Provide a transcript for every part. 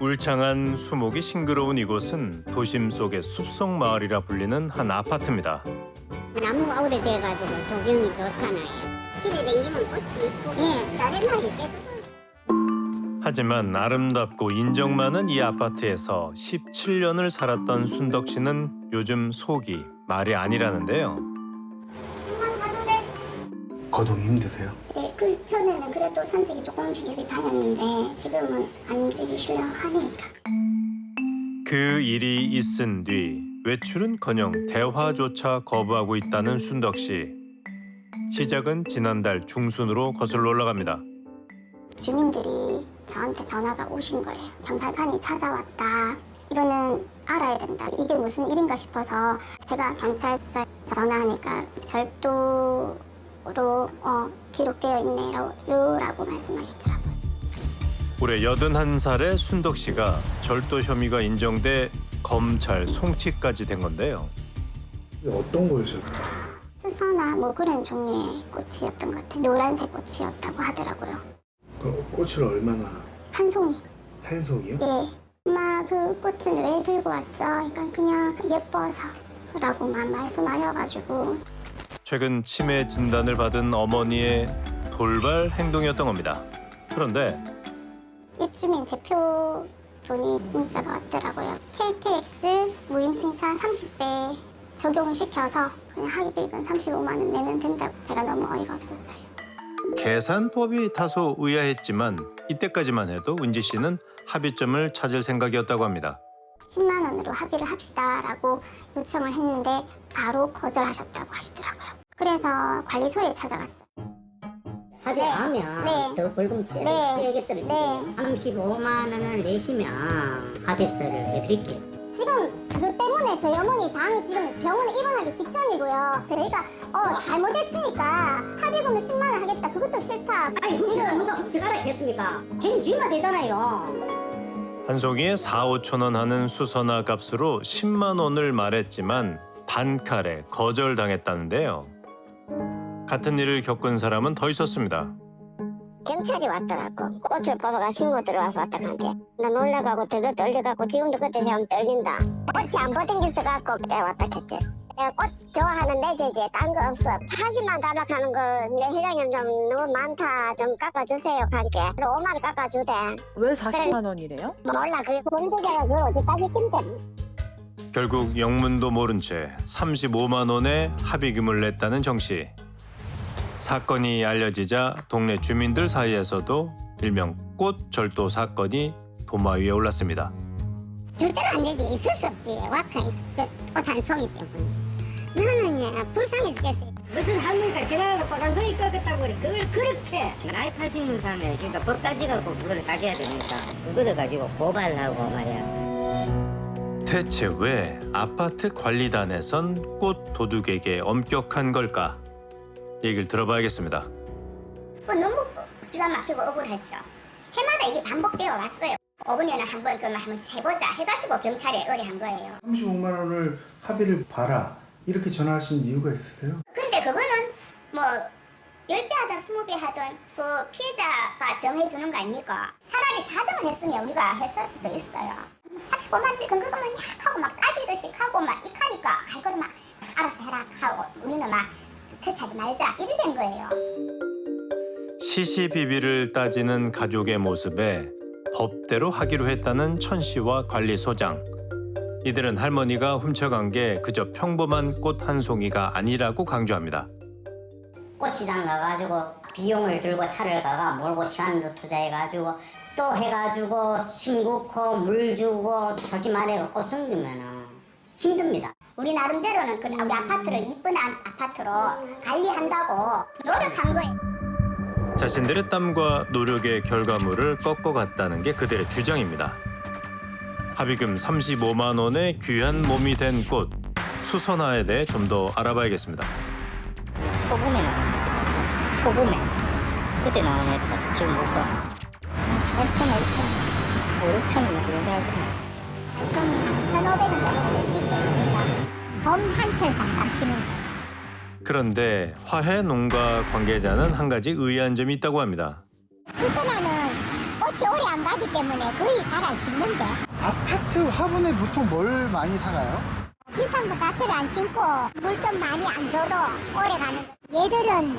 울창한 수목이 싱그러운 이곳은 도심 속의 숲속 마을이라 불리는 한 아파트입니다. 나무가 오래돼가지고 조경이 좋잖아요. 길에 다니면 꽃이 이쁘고 다른 날이 깨끗. 하지만 아름답고 인정 많은 이 아파트에서 17년을 살았던 순덕 씨는 요즘 속이 말이 아니라는데요. 한번 사도 돼? 거동이 힘드세요? 네, 그 전에는 그래도 산책이 조금씩 이렇게 다녔는데 지금은 안 움직이시려 하니까. 그 일이 있은 뒤 외출은커녕 대화조차 거부하고 있다는 순덕 씨. 시작은 지난달 중순으로 거슬러 올라갑니다. 주민들이 저한테 전화가 오신 거예요. 경찰관이 찾아왔다. 이거는 알아야 된다. 이게 무슨 일인가 싶어서 제가 경찰서에 전화하니까 절도로 기록되어 있네요라고 말씀하시더라고요. 올해 81살의 순덕 씨가 절도 혐의가 인정돼 검찰 송치까지 된 건데요. 어떤 거였어요? 수서나 뭐 그런 종류의 꽃이었던 것 같아요. 노란색 꽃이었다고 하더라고요. 그 꽃을 얼마나? 한 송이. 한 송이요? 예. 엄마 그 꽃은 왜 들고 왔어? 그러니까 그냥 예뻐서라고만 말씀하셔가지고. 최근 치매 진단을 받은 어머니의 돌발 행동이었던 겁니다. 그런데 입주민 대표분이 문자가 왔더라고요. KTX 무임승차 30배 적용을 시켜서 그냥 합의금 35만 원 내면 된다고. 제가 너무 어이가 없었어요. 계산법이 다소 의아했지만 이때까지만 해도 은지 씨는 합의점을 찾을 생각이었다고 합니다. 10만 원으로 합의를 합시다라고 요청을 했는데 바로 거절하셨다고 하시더라고요. 그래서 관리소에 찾아갔어요. 합의하면 네. 더 벌금 네. 치르겠더니 네. 35만 원을 내시면 합의서를 해드릴게요. 지금 그것 때문에 저희 어머니 당이 지금 병원에 입원하기 직전이고요. 저희가 잘못했으니까 합의금을 10만 원 하겠다. 그것도 싫다. 아니 훔쳐가 누가 훔쳐가라 했습니까? 걔는 뒤만 되잖아요. 한 송이에 4, 5천 원 하는 수선화 값으로 10만 원을 말했지만 단칼에 거절당했다는데요. 같은 일을 겪은 사람은 더 있었습니다. 경찰이 왔더라고. 꽃을 뽑아가 신고 들어와서 왔다 간게. 나 놀라가고 들도 떨려가고 지금도 그때 좀 떨린다. 꽃이 안 보댕겼어갖고 그때 왔다 했지. 내가 꽃 좋아하는데 이제 딴 거 없어. 40만 달락하는 거 내 회장님 좀 너무 많다. 좀 깎아주세요. 간게. 5만 원 깎아주대. 왜 40만 원이래요? 몰라. 그 공제자가 그걸 어디까지 낀대. 결국 영문도 모른 채 35만 원의 합의금을 냈다는 정 씨. 사건이 알려지자 동네 주민들 사이에서도 일명 꽃 절도 사건이 도마 위에 올랐습니다. 절대로 안 되지. 있을 수 없지. 와카이 꽃 한 송이 때문에. 나는 불쌍해 죽겠어요. 무슨 할머니가 전화하고 빨간송이 꺾었다고 그래. 그걸 그렇게 나이 80년 사면 그러니까 법 따지갖고 그거를 따져야 되니까 그거를 가지고 고발하고 말이야. 대체 왜 아파트 관리단에선 꽃 도둑에게 엄격한 걸까? 얘기를 들어봐야겠습니다. 너무 기가 막히고 억울하죠. 해마다 이게 반복되어 왔어요. 5년에 한 번 그만 한번 해보자 해가지고 경찰에 의뢰한 거예요. 35만 원을 합의를 봐라 이렇게 전화하신 이유가 있으세요? 근데 그거는 뭐 10배 하든 20배 하든 그 피해자가 정해주는 거 아닙니까? 차라리 사정을 했으면 우리가 했을 수도 있어요. 35만 원 그거만 약 하고 막 따지듯이 하고 막 이카니까 이거를 막 알아서 해라 하고 우리는 막 터치하지 말자 이래 된 거예요. 시시비비를 따지는 가족의 모습에 법대로 하기로 했다는 천 씨와 관리소장. 이들은 할머니가 훔쳐간 게 그저 평범한 꽃 한 송이가 아니라고 강조합니다. 꽃시장 가가지고 비용을 들고 차를 가가 몰고 시간도 투자해가지고 또 해가지고 심고 물 주고 솔직히 말해 꽃 숨기면은 힘듭니다. 우리 나름대로는 우리 아파트를 이쁜 아파트로 관리한다고 노력한 거예요. 자신들의 땀과 노력의 결과물을 꺾어갔다는 게 그들의 주장입니다. 합의금 35만 원의 귀한 몸이 된 꽃, 수선화에 대해 좀 더 알아봐야겠습니다. 초봄에 나오는 초봄에 그때 나오는 애들라서 지금 못 봐. 4천, 5천, 5, 6천 원 정도 하겠네. 송이 한 1,500원 정도 될 수 있겠습니다. 봄 한철 잠깐 피는 거. 그런데 화훼 농가 관계자는 한 가지 의아한 점이 있다고 합니다. 수선화는 꽃이 오래 안 가기 때문에 거의 잘 안 심는데 아파트 화분에 보통 뭘 많이 사가요? 비싼 거 자체를 안 심고 물 좀 많이 안 줘도 오래 가는 거. 얘들은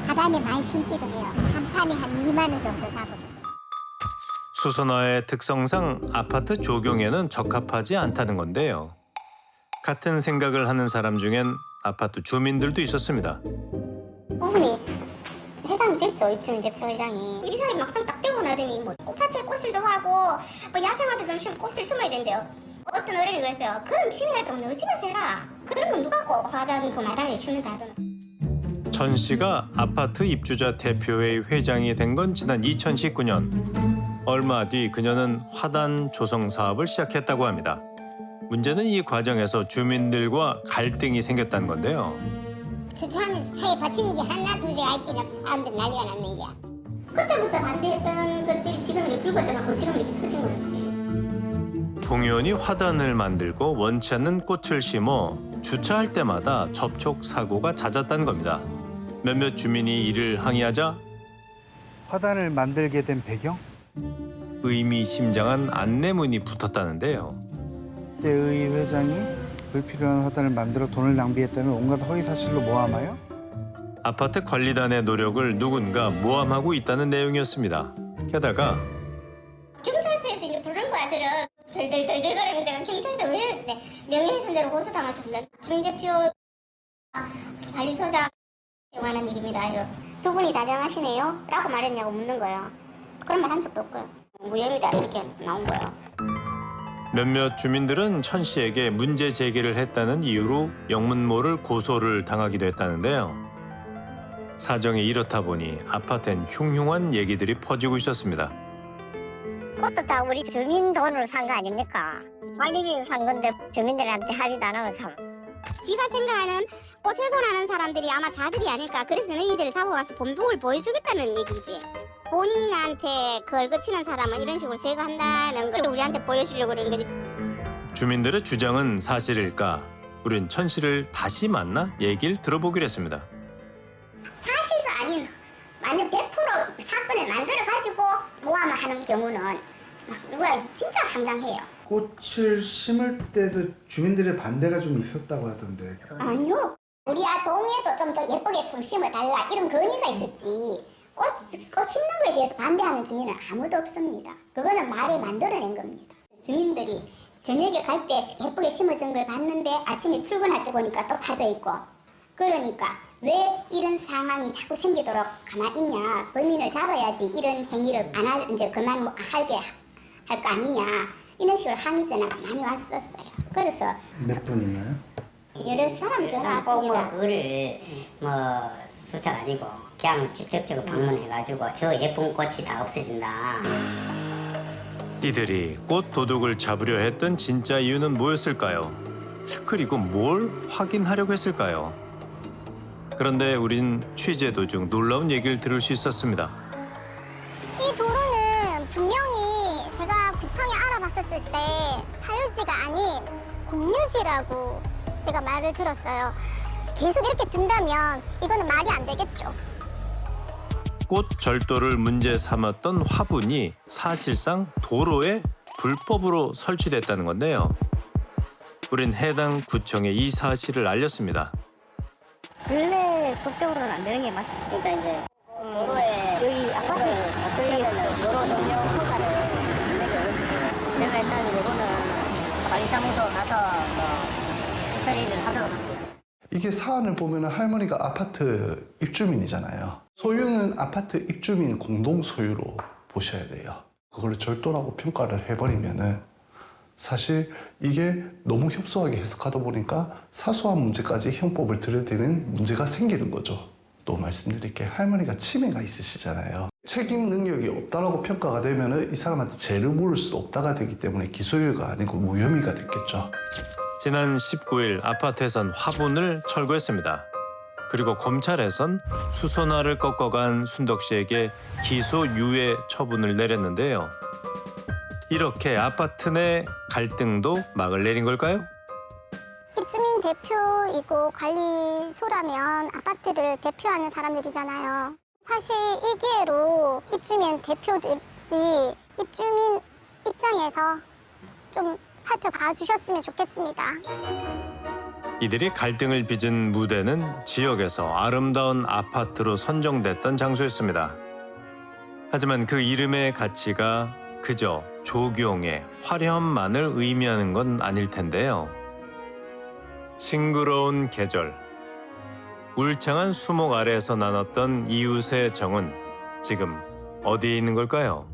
하단에 많이 심기도 해요. 한 판에 한 2만 원 정도 사거든요. 수선화의 특성상 아파트 조경에는 적합하지 않다는 건데요. 같은 생각을 하는 사람 중엔 아파트 주민들도 있었습니다. 부분이 회장이 됐죠. 입주민 대표 회장이. 이 사람이 막상 딱 되고 나더니 뭐 꽃밭에 꽃을 좋아하고 뭐 야생화도 좀 꽃을 심어야 된대요. 어떤 어른이 그랬어요. 그런 취미활동 어찌나 세라. 그런 건 누가 꼭 화단 그 마당에 심는다 하더라. 천 씨가 아파트 입주자 대표회의 회장이 된 건 지난 2019년. 얼마 뒤 그녀는 화단 조성 사업을 시작했다고 합니다. 문제는 이 과정에서 주민들과 갈등이 생겼다는 건데요. 주차하면서 차에 받치는 게 하나 둘이 아이끼나 사람들 난리가 났는 게야. 그때부터 반대했던 것들이 지금 이렇게 붉어져갖고 지금 이렇게 커진 거예요. 공 의원이 화단을 만들고 원치 않는 꽃을 심어 주차할 때마다 접촉 사고가 잦았다는 겁니다. 몇몇 주민이 이를 항의하자 화단을 만들게 된 배경? 의미심장한 안내문이 붙었다는데요. 때의 회장이 불필요한 화단을 만들어 돈을 낭비했다는 온갖 허위 사실로 모함하여 아파트 관리단의 노력을 누군가 모함하고 있다는 내용이었습니다. 게다가 경찰서에서 이제 부른 거야. 저를 덜덜덜덜거리면서 제가 경찰서 왜 이랬는데 명예훼손죄로 고소당하셨는데 주민대표 관리소장 하는 일입니다. 이러. 두 분이 다정하시네요? 라고 말했냐고 묻는 거예요. 그런 말 한 적도 없고요. 무혐의다 이렇게 나온 거예요. 몇몇 주민들은 천 씨에게 문제 제기를 했다는 이유로 영문모를 고소를 당하기도 했다는데요. 사정이 이렇다 보니 아파트엔 흉흉한 얘기들이 퍼지고 있었습니다. 그것도 다 우리 주민 돈으로 산 거 아닙니까? 관리비로 산 건데 주민들한테 합의도 안 하고 참. 지가 생각하는 꽃 훼손하는 사람들이 아마 자들이 아닐까. 그래서 너희들을 잡아와서 본복을 보여주겠다는 얘기지. 본인한테 걸거치는 사람은 이런 식으로 제거한다는 걸 우리한테 보여주려고 그러는 거지. 주민들의 주장은 사실일까? 우린 천 씨를 다시 만나 얘기를 들어보기로 했습니다. 사실도 아닌 만약 100% 사건을 만들어가지고 모함을 하는 경우는 막 누가 진짜 황당해요. 꽃을 심을 때도 주민들의 반대가 좀 있었다고 하던데. 아니요. 우리 동에도 좀 더 예쁘게 좀 심어달라 이런 건의가 있었지. 꽃 심는 거에 대해서 반대하는 주민은 아무도 없습니다. 그거는 말을 만들어낸 겁니다. 주민들이 저녁에 갈 때 예쁘게 심어진 걸 봤는데 아침에 출근할 때 보니까 또 파져 있고. 그러니까 왜 이런 상황이 자꾸 생기도록 가만히 있냐. 범인을 잡아야지 이런 행위를 안 할, 이제 그만하게 할 거 아니냐. 이런 식으로 항의 전화가 많이 왔었어요. 그래서 몇 분이나요? 여러 사람 전화 꼭뭐 왔습니다. 그거를 뭐 숫자가 아니고 그냥 직접적으로 방문해가지고 저 예쁜 꽃이 다 없어진다. 이들이 꽃 도둑을 잡으려 했던 진짜 이유는 뭐였을까요? 그리고 뭘 확인하려고 했을까요? 그런데 우린 취재 도중 놀라운 얘기를 들을 수 있었습니다. 이 도로는 분명히 제가 구청에 알아봤었을 때 사유지가 아닌 공유지라고 제가 말을 들었어요. 계속 이렇게 둔다면 이거는 말이 안 되겠죠. 꽃 절도를 문제 삼았던 화분이 사실상 도로에 불법으로 설치됐다는 건데요. 우린 해당 구청에 이 사실을 알렸습니다. 원래 법적으로는 안 되는 게 맞습니다. 그러니까 이제 도로에 여기 아파트 어떻게든 도로 점령 허가를 내게 어렵습니다. 제가 일단 이거는 관리사무소 가서 처리를 하도록 합니다. 이게 사안을 보면 할머니가 아파트 입주민이잖아요. 소유는 아파트 입주민 공동 소유로 보셔야 돼요. 그걸 절도라고 평가를 해버리면은 사실 이게 너무 협소하게 해석하다 보니까 사소한 문제까지 형법을 들여대는 문제가 생기는 거죠. 또 말씀드릴 게 할머니가 치매가 있으시잖아요. 책임 능력이 없다라고 평가가 되면은 이 사람한테 죄를 물을 수 없다가 되기 때문에 기소유예가 아니고 무혐의가 됐겠죠. 지난 19일 아파트에선 화분을 철거했습니다. 그리고 검찰에선 수선화를 꺾어간 순덕 씨에게 기소유예 처분을 내렸는데요. 이렇게 아파트 내 갈등도 막을 내린 걸까요? 입주민 대표이고 관리소라면 아파트를 대표하는 사람들이잖아요. 사실 이 기회로 입주민 대표들 이 입주민 입장에서 좀 살펴봐 주셨으면 좋겠습니다. 이들이 갈등을 빚은 무대는 지역에서 아름다운 아파트로 선정됐던 장소였습니다. 하지만 그 이름의 가치가 그저 조경의 화려함만을 의미하는 건 아닐 텐데요. 싱그러운 계절, 울창한 수목 아래에서 나눴던 이웃의 정은 지금 어디에 있는 걸까요?